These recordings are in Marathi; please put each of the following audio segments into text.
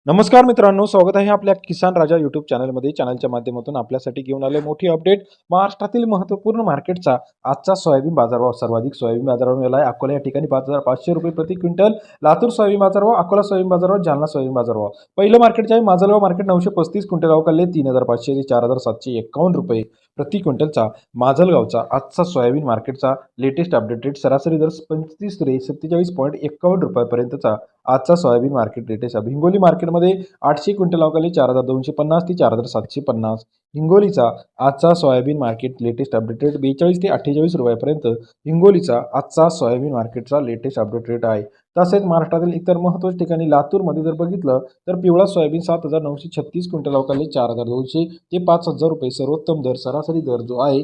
नमस्कार मित्रांनो, स्वागत आहे आपल्या किसान राजा यूट्यूब चॅनलमध्ये. चॅनलच्या माध्यमातून आपल्यासाठी घेऊन आले मोठी अपडेट. महाराष्ट्रातील महत्त्वपूर्ण मार्केटचा आजचा सोयाबीन बाजारभाव. सर्वाधिक सोयाबीन बाजारभाव मिळाला आहे अकोला या ठिकाणी 5,500 रुपये प्रति क्विंटल. लातूर सोयाबीन बाजारभाव, अकोला सोयाबीन बाजारभाव, जालना सोयाबीन बाजारभाव. पहिलं मार्केट आहे माजलगाव मार्केट 935 क्विंटल अवकाले 3,500 ते 4,751 रुपये प्रति क्विंटलचा. माजलगावचा आजचा सोयाबीन मार्केटचा लेटेस्ट अपडेट रेट सरासरी दर 35 ते 47.51 रुपयापर्यंतचा आजचा सोयाबीन मार्केट रेट आहे. हिंगोली मार्केटमध्ये 800 क्विंटल अवकाले 4,250 ते 4,750. हिंगोलीचा आजचा soybean market latest update rate 42 ते 48 रुपयापर्यंत हिंगोलीचा आजचा सोयाबीन मार्केटचा लेटेस्ट अपडेट रेट आहे. तसेच महाराष्ट्रातील इतर महत्त्वाच्या ठिकाणी लातूरमध्ये जर बघितलं तर पिवळा सोयाबीन 7,936 क्विंटल अवकाले 4,200 ते 5,000 रुपये सर्वोत्तम दर सरासरी दर जो आहे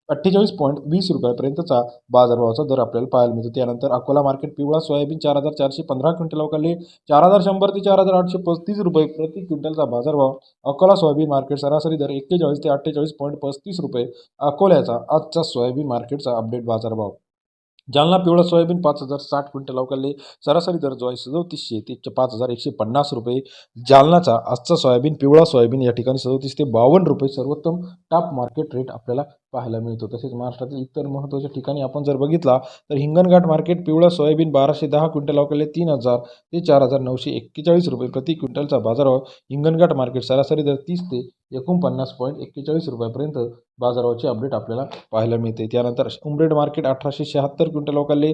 48.20 रुपयापर्यंतचा बाजारभावाचा दर आपल्याला पाहायला मिळतो. त्यानंतर अकोला मार्केट पिवळा सोयाबीन 4,415 क्विंटल अवकाले 4,100 ते 4,835 रुपये प्रति क्विंटलचा बाजारभाव. अकोला सोयाबीन मार्केट सरासरी दर 41 ते 48.35 रुपये अकोल्याचा आजचा सोयाबीन मार्केटचा अपडेट बाजारभाव. जालना पिवळा सोयाबीन 5,060 क्विंटल अवकाले सरासरी दर जो आहे 3700 ते 5,150 रुपये. जालनाचा आजचा सोयाबीन पिवळा सोयाबीन या ठिकाणी 37 ते 52 रुपये सर्वोत्तम टॉप मार्केट रेट आपल्याला पाहायला मिळतो. तसेच महाराष्ट्रातील इतर महत्त्वाच्या ठिकाणी आपण जर बघितला तर हिंगणघाट मार्केट पिवळा सोयाबीन 1,210 क्विंटल अवकाले 3,000 ते 4,941 रुपये प्रति क्विंटलचा बाजारभाव. हिंगणघाट मार्केट सरासरी दर 30 ते 49.41 रुपयापर्यंत बाजारभावाचे अपडेट आपल्याला पाहायला मिळते. त्यानंतर उमरेड मार्केट 1,876 क्विंटल अवकाले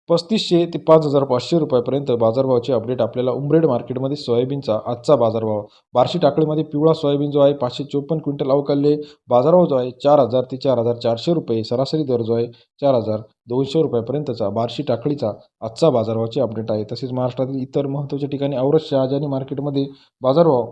3,500 ते 5,500 रुपयापर्यंत बाजारभावाचे अपडेट आपल्याला उमरेड मार्केटमध्ये सोयाबीनचा आजचा बाजारभाव. बार्शी टाकळीमध्ये पिवळा सोयाबीन जो आहे 554 क्विंटल अवकाले बाजारभाव जो आहे 4,000 ते 4,400 रुपये सरासरी दर जो आहे 4,200 रुपयापर्यंतचा बार्शी टाकळीचा आजचा बाजारभावाचे अपडेट आहे. तसेच महाराष्ट्रातील इतर महत्त्वाच्या ठिकाणी औरत शहाजानी मार्केटमध्ये बाजारभाव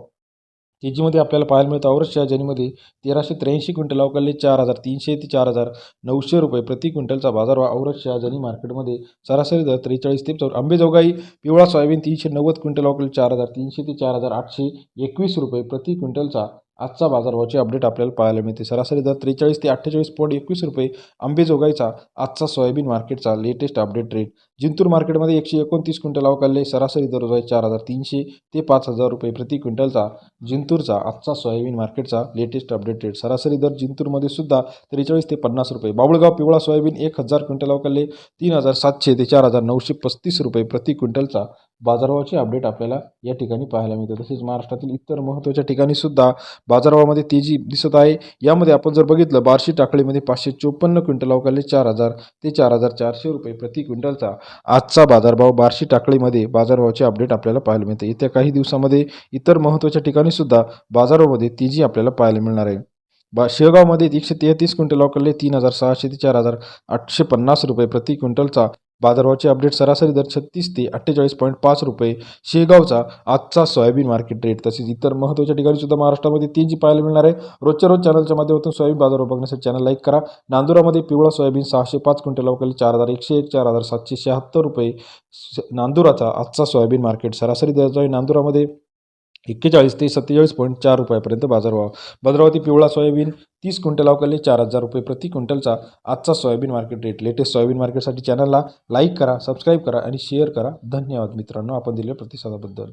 तेजीमध्ये आपल्याला पाहायला मिळतं. औरत शहाजानीमध्ये 1,383 क्विंटल अवकाले 4,300 ते 4,900 रुपये प्रति क्विंटलचा बाजारभाव. औरत शहाजानी मार्केटमध्ये सरासरी दर 43 ते 44. अंबेजोगाई पिवळा सोयाबीन 390 क्विंटल अवकाले 4,300 ते 4,821 रुपये प्रति क्विंटलचा आजचा बाजारभावाचे अपडेट आपल्याला पाहायला मिळते. सरासरी दर 43 ते 48.21 रुपये अंबेजोगाईचा आजचा सोयाबीन मार्केटचा लेटेस्ट अपडेट रेट. जिंतूर मार्केटमध्ये 129 क्विंटल अवकाले सरासरी दर जो आहे 4,300 ते 5,000 रुपये प्रति क्विंटलचा जिंतूरचा आजचा सोयाबीन मार्केटचा लेटेस्ट अपडेट रेट. सरासरी दर जिंतूरमध्ये सुद्धा 43 ते 50 रुपये. बाबुळगाव पिवळा सोयाबीन 1,000 क्विंटल अवकाले 3,700 ते 4,935 रुपये प्रति क्विंटलचा बाजारभावाचे अपडेट आपल्याला या ठिकाणी पाहायला मिळते. तसेच महाराष्ट्रातील इतर महत्त्वाच्या ठिकाणी सुद्धा बाजारभावामध्ये तेजी दिसत आहे. यामध्ये आपण जर बघितलं बार्शी टाकळीमध्ये 554 क्विंटल अवकाले 4,000 ते 4,400 रुपये प्रति क्विंटलचा आजचा बाजारभाव. बार्शी टाकळीमध्ये बाजारभावाचे अपडेट आपल्याला पाहायला मिळते. येत्या काही दिवसामध्ये इतर महत्त्वाच्या ठिकाणी सुद्धा बाजारामध्ये तेजी आपल्याला पाहायला मिळणार आहे. शेगावमध्ये 133 क्विंटल अवकाले 3,600 ते 4,850 रुपये प्रति क्विंटलचा बाजारभावाचे अपडेट. सरासरी दर 36 ते 48.5 रुपये शेगावचा आजचा सोयाबीन मार्केट रेट. तसेच इतर महत्त्वाच्या ठिकाणी सुद्धा महाराष्ट्रामध्ये तेजी पाहायला मिळणार आहे. रोजच्या रोज चॅनलच्या माध्यमातून सोयाबीन बाजारभाव बघण्यासाठी चॅनल लाईक करा. नांदुरामध्ये पिवळा सोयाबीन 605 क्विंटल अवकाले 4,101 4,776 रुपये नांदुराचा आजचा सोयाबीन मार्केट. सरासरी दर जो आहे नांदुरामध्ये 41 ते 47.4 रुपयापर्यंत बाजारभाव. भद्रावती पिवळा सोयाबीन 30 क्विंटल अवकाले 4,000 रुपये प्रति क्विंटलचा आजचा soybean market rate. Latest soybean मार्केटसाठी चॅनलला लाईक करा, सबस्क्राईब करा आणि शेअर करा. धन्यवाद मित्रांनो आपण दिलेल्या प्रतिसादाबद्दल.